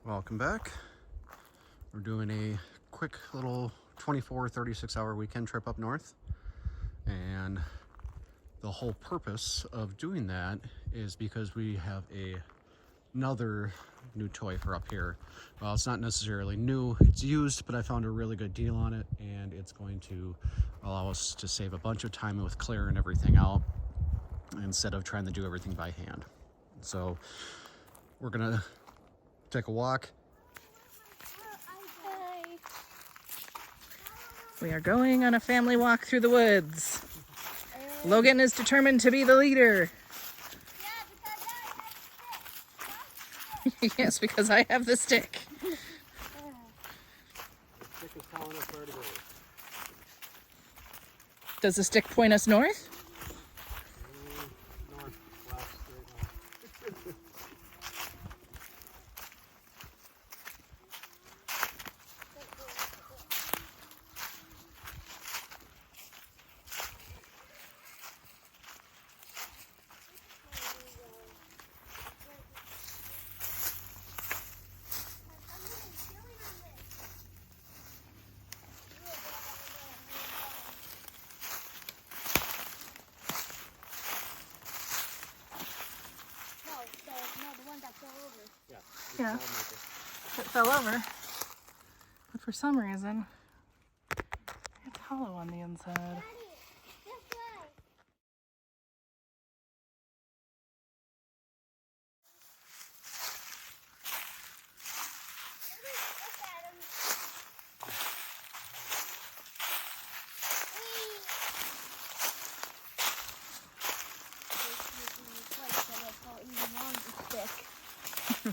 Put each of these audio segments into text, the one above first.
Welcome back. We're doing a quick little 36-hour weekend trip up north. And the whole purpose of doing that is because we have another new toy for up here. Well, it's not necessarily new, it's used, but I found a really good deal on it, and it's going to allow us to save a bunch of time with clearing everything out instead of trying to do everything by hand. So we're gonna take a walk. We are going on a family walk through the woods. Logan is determined to be the leader. Yes, because I have the stick. The stick is telling us where to go. Does the stick point us north? North, west, straight north. Yeah, it fell over. But for some reason, it's hollow on the inside.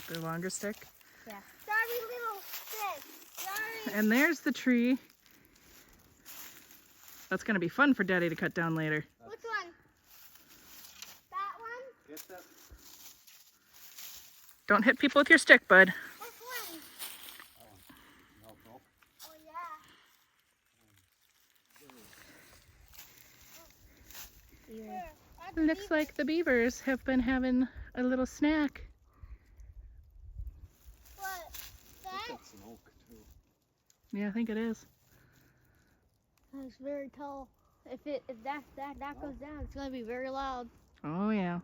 The longer stick. Yeah. Sorry, little stick. Sorry. And there's the tree. That's going to be fun for Daddy to cut down later. Which one? That one? Get that. Don't hit people with your stick, bud. Which one? No, no. Oh, yeah. Looks like the beavers have been having a little snack. What? That? That's an oak too. Yeah, I think it is. It's very tall. If that goes down, it's gonna be very loud. Oh, yeah.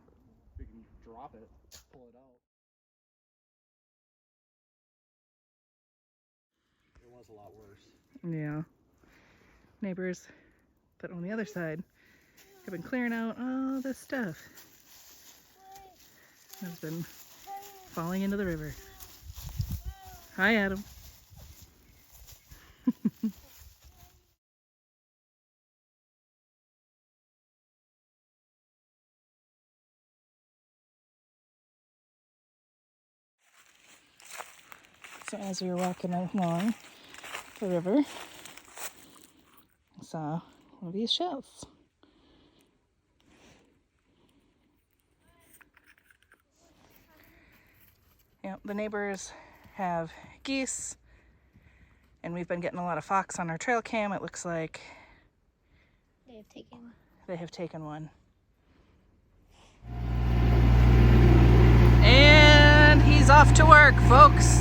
We can drop it, pull it out. It was a lot worse. Yeah. Neighbors that on the other side have been clearing out all this stuff. Has been falling into the river. Hi, Adam. So as we were walking along the river, I saw one of these shells. Yeah, the neighbors have geese, and we've been getting a lot of fox on our trail cam. It looks like they have taken one. And he's off to work, folks.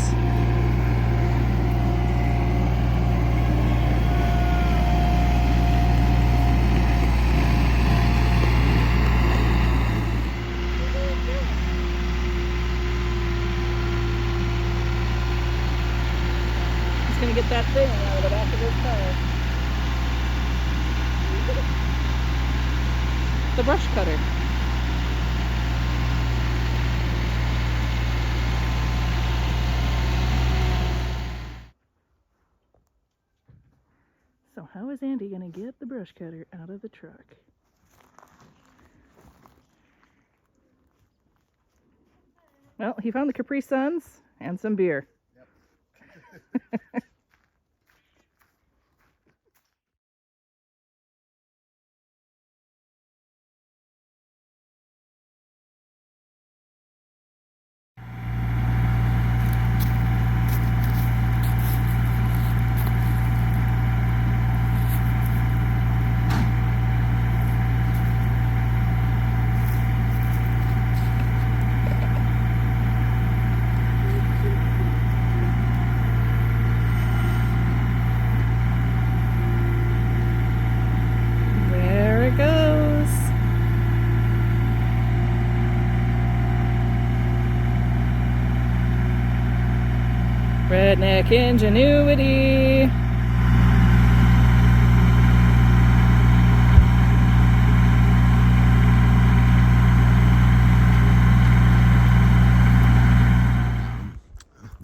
Gonna get that thing out of the back of his car. The brush cutter. So how is Andy gonna get the brush cutter out of the truck? Well, he found the Capri Suns and some beer. Yep. Redneck ingenuity.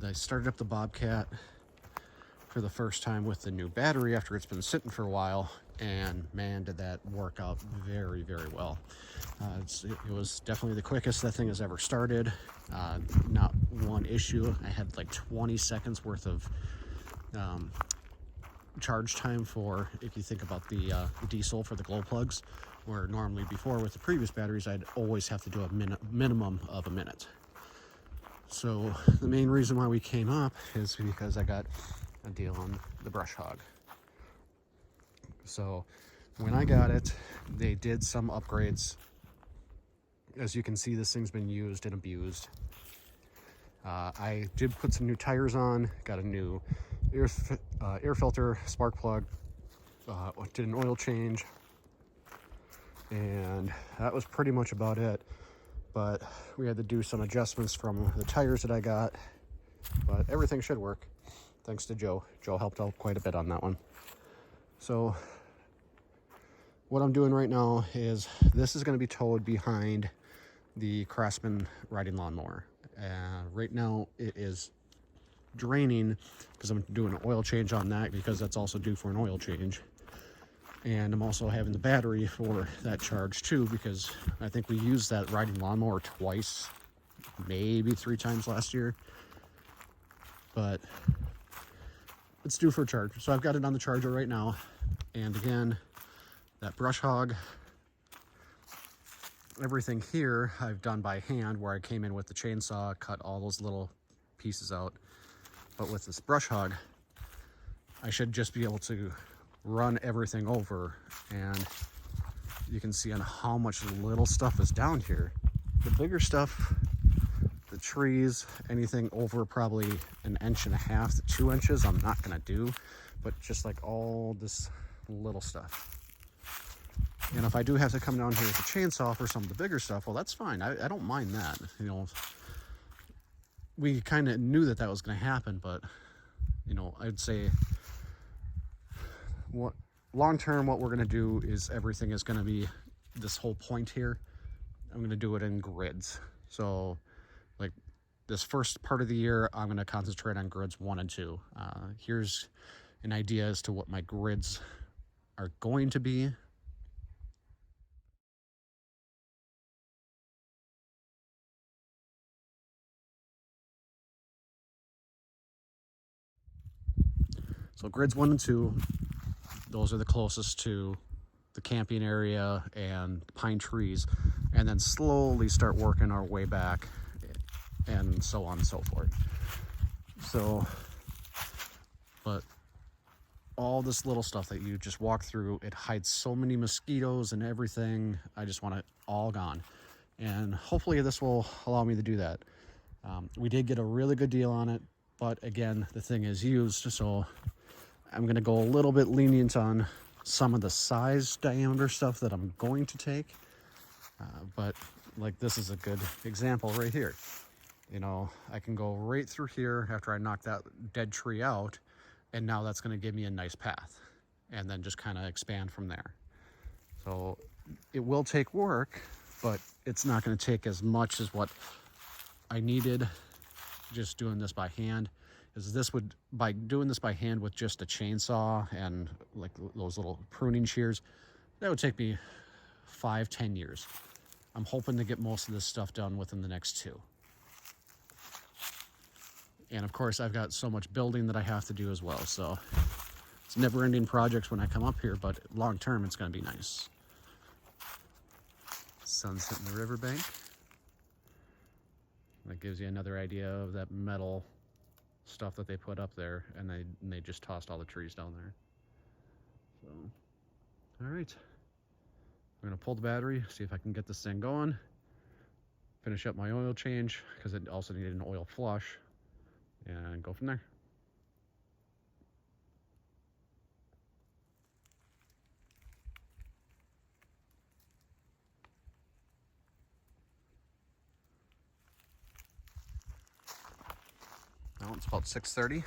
I started up the Bobcat for the first time with the new battery after it's been sitting for a while, and man, did that work out very, very well. It was definitely the quickest that thing has ever started. Not one issue. I had like 20 seconds worth of charge time for, if you think about the diesel for the glow plugs, where normally before with the previous batteries I'd always have to do a minimum of a minute. So the main reason why we came up is because I got a deal on the Brush Hog. So when I got it, they did some upgrades. As you can see, this thing's been used and abused. I did put some new tires on, got a new air filter, spark plug, did an oil change, and that was pretty much about it. But we had to do some adjustments from the tires that I got, but everything should work thanks to Joe. Joe helped out quite a bit on that one. So what I'm doing right now is this is going to be towed behind the Craftsman riding lawnmower. Right now it is draining because I'm doing an oil change on that, because that's also due for an oil change. And I'm also having the battery for that charge too, because I think we used that riding lawnmower twice, maybe 3 times last year. But it's due for a charge. So I've got it on the charger right now. And again, that Brush Hog, everything here I've done by hand, where I came in with the chainsaw, cut all those little pieces out. But with this Brush Hog, I should just be able to run everything over, and you can see on how much little stuff is down here. The bigger stuff, the trees, anything over probably 1.5 inches to 2 inches, I'm not gonna do, but just like all this little stuff. And if I do have to come down here with a chainsaw for some of the bigger stuff, well, that's fine. I don't mind that. You know, we kind of knew that was going to happen, but you know, I'd say what long term, what we're going to do is everything is going to be this whole point here. I'm going to do it in grids. So like this first part of the year, I'm going to concentrate on grids 1 and 2. Here's an idea as to what my grids are going to be. So grids 1 and 2, those are the closest to the camping area and pine trees, and then slowly start working our way back, and so on and so forth. So, but all this little stuff that you just walk through, it hides so many mosquitoes and everything. I just want it all gone, and hopefully this will allow me to do that. We did get a really good deal on it, but again, the thing is used, so I'm going to go a little bit lenient on some of the size diameter stuff that I'm going to take. But like this is a good example right here. You know, I can go right through here after I knock that dead tree out, and now that's going to give me a nice path, and then just kind of expand from there. So it will take work, but it's not going to take as much as what I needed just doing this by hand. Is this would, by doing this by hand with just a chainsaw and like those little pruning shears, that would take me 5-10 years. I'm hoping to get most of this stuff done within the next 2. And of course, I've got so much building that I have to do as well. So it's never-ending projects when I come up here, but long term, it's going to be nice. Sun's hitting the riverbank. That gives you another idea of that metal stuff that they put up there, and they just tossed all the trees down there. So, all right. I'm gonna pull the battery, see if I can get this thing going, finish up my oil change, because it also needed an oil flush, and go from there. Well, it's about 6:30.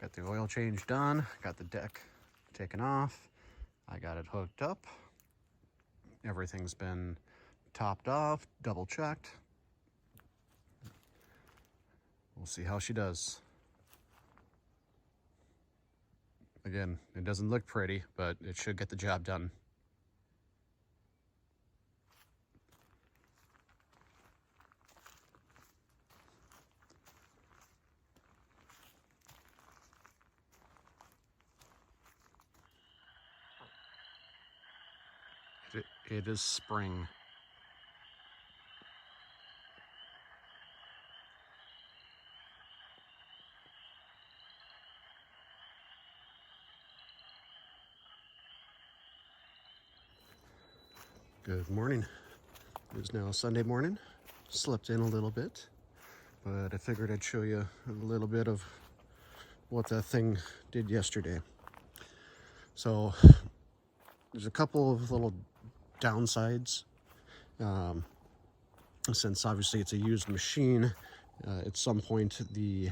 Got the oil change done. Got the deck taken off. I got it hooked up. Everything's been topped off, double checked. We'll see how she does. Again, it doesn't look pretty, but it should get the job done. It is spring. Good morning. It is now Sunday morning. Slept in a little bit, but I figured I'd show you a little bit of what that thing did yesterday. So there's a couple of little downsides. Since obviously it's a used machine, at some point the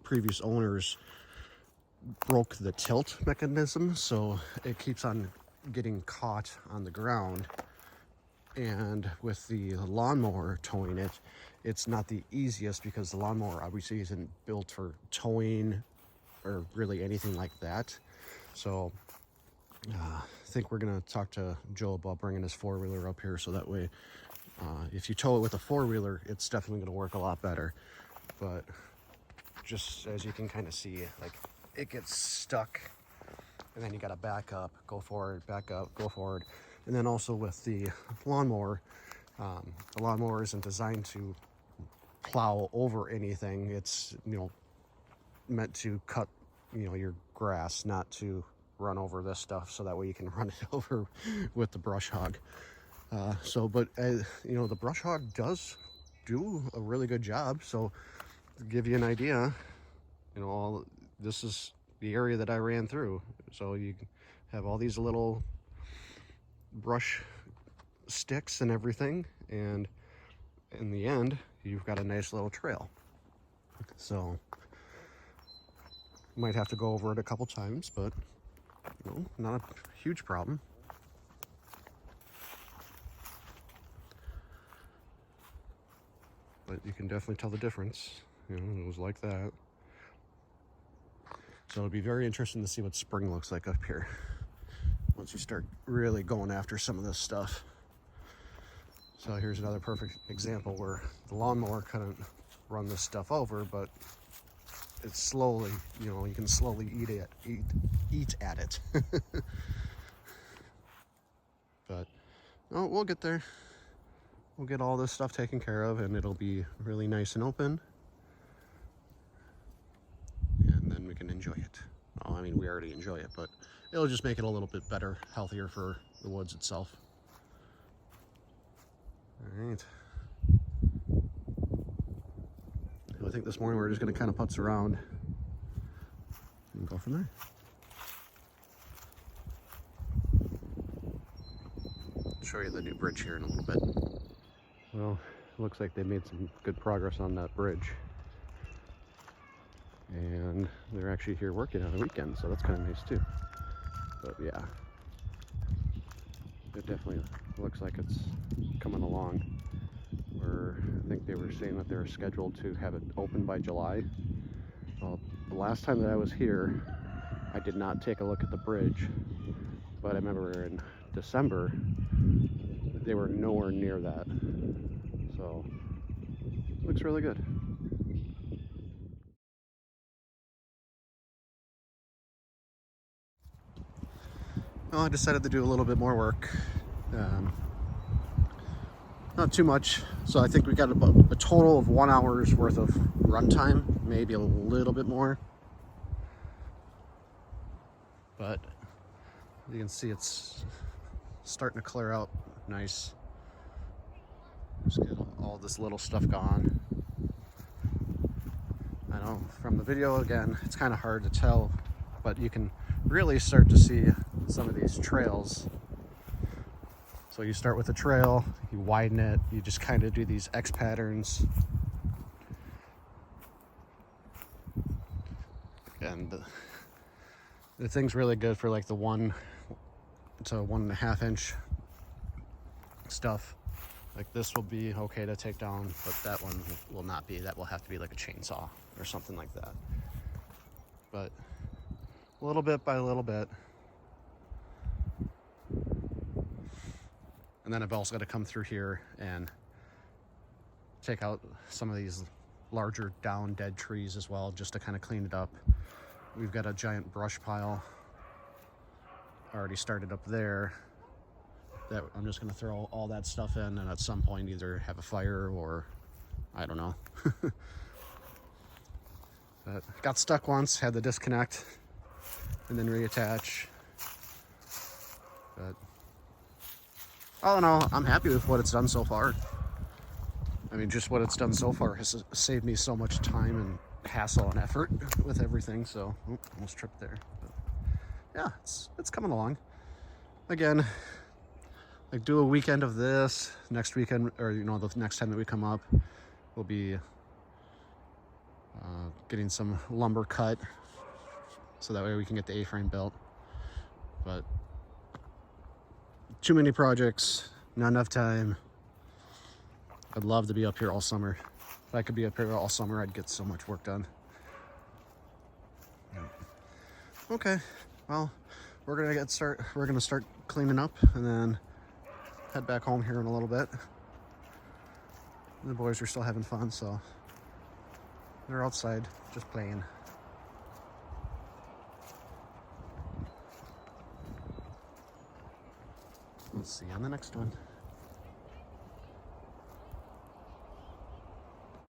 previous owners broke the tilt mechanism, so it keeps on getting caught on the ground. And with the lawnmower towing it, it's not the easiest because the lawnmower obviously isn't built for towing or really anything like that. So I think we're gonna talk to Joe about bringing his four-wheeler up here, so that way if you tow it with a four-wheeler, it's definitely gonna work a lot better. But just as you can kind of see, like, it gets stuck, and then you gotta back up, go forward, back up, go forward. And then also with the lawnmower isn't designed to plow over anything. It's, you know, meant to cut, you know, your grass, not to run over this stuff, so that way you can run it over with the brush hog. But you know, the brush hog does do a really good job. So to give you an idea, you know, this is the area that I ran through. So you have all these little brush sticks and everything, and in the end you've got a nice little trail. So might have to go over it a couple times, but you know, not a huge problem. But you can definitely tell the difference. You know, it was like that. So it'll be very interesting to see what spring looks like up here once you start really going after some of this stuff. So here's another perfect example where the lawnmower couldn't run this stuff over, but it's slowly, you know, you can slowly eat at it. But oh, we'll get there. We'll get all this stuff taken care of, and it'll be really nice and open, and then we can enjoy it. Well, I mean, we already enjoy it, but it'll just make it a little bit better, healthier for the woods itself. All right. I think this morning we're just going to kind of putz around and go from there. I'll show you the new bridge here in a little bit. Well, it looks like they made some good progress on that bridge. And they're actually here working on the weekend, so that's kind of nice too. But yeah, it definitely looks like it's coming along. I think they were saying that they were scheduled to have it open by July. Well, the last time that I was here, I did not take a look at the bridge, but I remember in December, they were nowhere near that. So, looks really good. Well, I decided to do a little bit more work. Not too much. So I think we got about a total of 1 hour's worth of runtime, maybe a little bit more. But you can see it's starting to clear out nice. Just get all this little stuff gone. I know from the video, again, it's kind of hard to tell, but you can really start to see some of these trails. So you start with a trail, you widen it, you just kind of do these X patterns. and the thing's really good for like the 1 to 1.5 inch stuff. Like this will be okay to take down, but that one will not be. That will have to be like a chainsaw or something like that. But little bit by little bit. And then I've also got to come through here and take out some of these larger down dead trees as well, just to kind of clean it up. We've got a giant brush pile already started up there that I'm just going to throw all that stuff in, and at some point either have a fire or I don't know. But got stuck once, had to disconnect and then reattach. But all in all, I'm happy with what it's done so far. I mean, just what it's done so far has saved me so much time and hassle and effort with everything. So, almost tripped there. But yeah, it's coming along. Again, like do a weekend of this. Next weekend, or you know, the next time that we come up, we'll be getting some lumber cut, so that way we can get the A-frame built. But too many projects, not enough time. I'd love to be up here all summer. If I could be up here all summer, I'd get so much work done. Okay, well, we're gonna start cleaning up and then head back home here in a little bit. The boys are still having fun, so they're outside just playing. Let's see you on the next one.